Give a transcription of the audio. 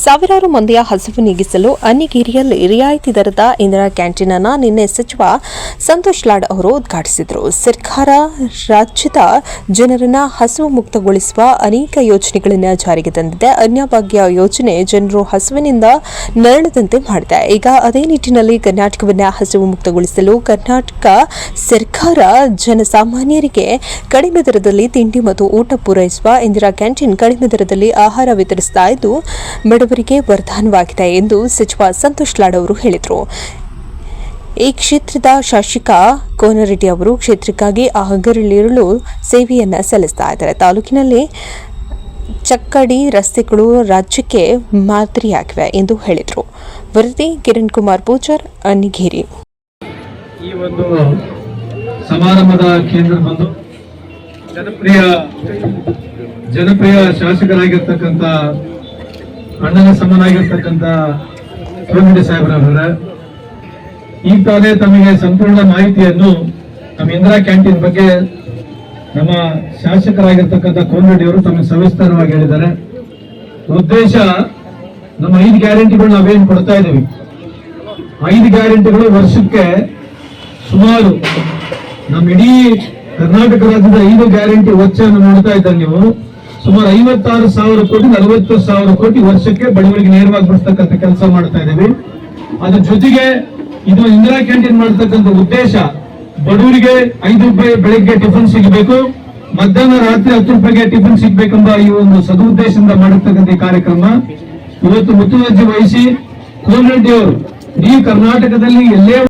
ಸಾವಿರಾರು ಮಂದಿಯ ಹಸಿವು ನೀಗಿಸಲು ಅನ್ನಿಗೇರಿಯಲ್ಲಿ ರಿಯಾಯಿತಿ ದರದ ಇಂದಿರಾ ಕ್ಯಾಂಟೀನ್ ಅನ್ನು ನಿನ್ನೆ ಸಚಿವ ಸಂತೋಷ್ ಲಾಡ್ ಅವರು ಉದ್ಘಾಟಿಸಿದರು. ಸರ್ಕಾರ ರಾಜ್ಯದ ಜನರನ್ನ ಹಸಿವು ಮುಕ್ತಗೊಳಿಸುವ ಅನೇಕ ಯೋಜನೆಗಳನ್ನು ಜಾರಿಗೆ ತಂದಿದೆ. ಅನ್ನಭಾಗ್ಯ ಯೋಜನೆ ಜನರು ಹಸಿವಿನಿಂದ ನರಳದಂತೆ ಮಾಡಿದೆ. ಈಗ ಅದೇ ನಿಟ್ಟಿನಲ್ಲಿ ಕರ್ನಾಟಕವನ್ನ ಹಸಿವು ಮುಕ್ತಗೊಳಿಸಲು ಕರ್ನಾಟಕ ಸರ್ಕಾರ ಜನಸಾಮಾನ್ಯರಿಗೆ ಕಡಿಮೆ ದರದಲ್ಲಿ ತಿಂಡಿ ಮತ್ತು ಊಟ ಪೂರೈಸುವ ಇಂದಿರಾ ಕ್ಯಾಂಟೀನ್ ಕಡಿಮೆ ದರದಲ್ಲಿ ಆಹಾರ ವಿತರಿಸುತ್ತಾ ಇದ್ದು ಬಡವರಿಗೆ ವರದಾನವಾಗಿದೆ ಎಂದು ಸಚಿವ ಸಂತೋಷ್ ಲಾಡ್ ಅವರು ಹೇಳಿದರು. ಈ ಕ್ಷೇತ್ರದ ಶಾಸಕ ಕೋನರೆಡ್ಡಿ ಅವರು ಕ್ಷೇತ್ರಕ್ಕಾಗಿ ಹಗಲಿರುಳು ಸೇವೆಯನ್ನು ಸಲ್ಲಿಸ್ತಾ ಇದ್ದಾರೆ. ತಾಲೂಕಿನಲ್ಲಿ ಚಕ್ಕಡಿ ರಸ್ತೆಗಳು ರಾಜ್ಯಕ್ಕೆ ಮಾದರಿಯಾಗಿವೆ ಎಂದು ಹೇಳಿದರು. ವರದಿ ಕಿರಣ್ ಕುಮಾರ್ ಪೂಜಾರ್, ಅನ್ನಿಗೇರಿ. ಈ ಒಂದು ಸಮಾರಂಭದ ಕೇಂದ್ರ ಬಂದು ಜನಪ್ರಿಯ ಶಾಸಕರಾಗಿರ್ತಕ್ಕಂಥ ಅಣ್ಣನ ಸಮನಾಗಿರ್ತಕ್ಕಂಥ ಕೋನರೆಡ್ಡಿ ಸಾಹೇಬ್ರವರ ಈಗ ತಾನೇ ತಮಗೆ ಸಂಪೂರ್ಣ ಮಾಹಿತಿಯನ್ನು ನಮ್ಮ ಇಂದಿರಾ ಕ್ಯಾಂಟೀನ್ ಬಗ್ಗೆ ನಮ್ಮ ಶಾಸಕರಾಗಿರ್ತಕ್ಕಂಥ ಕೋನರೆಡ್ಡಿ ಅವರು ತಮಗೆ ಸವಿಸ್ತಾರವಾಗಿ ಹೇಳಿದ್ದಾರೆ. ಉದ್ದೇಶ ನಮ್ಮ 5 ಗ್ಯಾರಂಟಿಗಳು ನಾವೇನು ಕೊಡ್ತಾ ಇದ್ದೀವಿ, 5 ಗ್ಯಾರಂಟಿಗಳು ವರ್ಷಕ್ಕೆ ಸುಮಾರು ನಮ್ಮ ಇಡೀ ಕರ್ನಾಟಕ ರಾಜ್ಯದ 5 ಗ್ಯಾರಂಟಿ ವೆಚ್ಚವನ್ನು ನೋಡ್ತಾ ಇದ್ದಾಗ ನೀವು ಸುಮಾರು 56,000 ಕೋಟಿ 40,000 ಕೋಟಿ ವರ್ಷಕ್ಕೆ ಬಡವರಿಗೆ ನೇರವಾಗಿ ಬಿಡಿಸ್ತಕ್ಕಂಥ ಕೆಲಸ ಮಾಡ್ತಾ ಇದ್ದೀವಿ. ಅದ್ರ ಜೊತೆಗೆ ಇದು ಇಂದಿರಾ ಕ್ಯಾಂಟೀನ್ ಮಾಡತಕ್ಕಂಥ ಉದ್ದೇಶ ಬಡವರಿಗೆ 5 ರೂಪಾಯಿ ಬೆಳಿಗ್ಗೆ ಟಿಫನ್ ಸಿಗಬೇಕು, ಮಧ್ಯಾಹ್ನ ರಾತ್ರಿ 10 ರೂಪಾಯಿಗೆ ಟಿಫನ್ ಸಿಗ್ಬೇಕೆಂಬ ಈ ಒಂದು ಸದುದ್ದೇಶದಿಂದ ಮಾಡಿರ್ತಕ್ಕಂಥ ಕಾರ್ಯಕ್ರಮ ಇವತ್ತು ಮುತುವರ್ಜಿ ವಹಿಸಿ ಕೋನರೆಡ್ಡಿ ಅವರು ಈ ಕರ್ನಾಟಕದಲ್ಲಿ ಎಲ್ಲೇ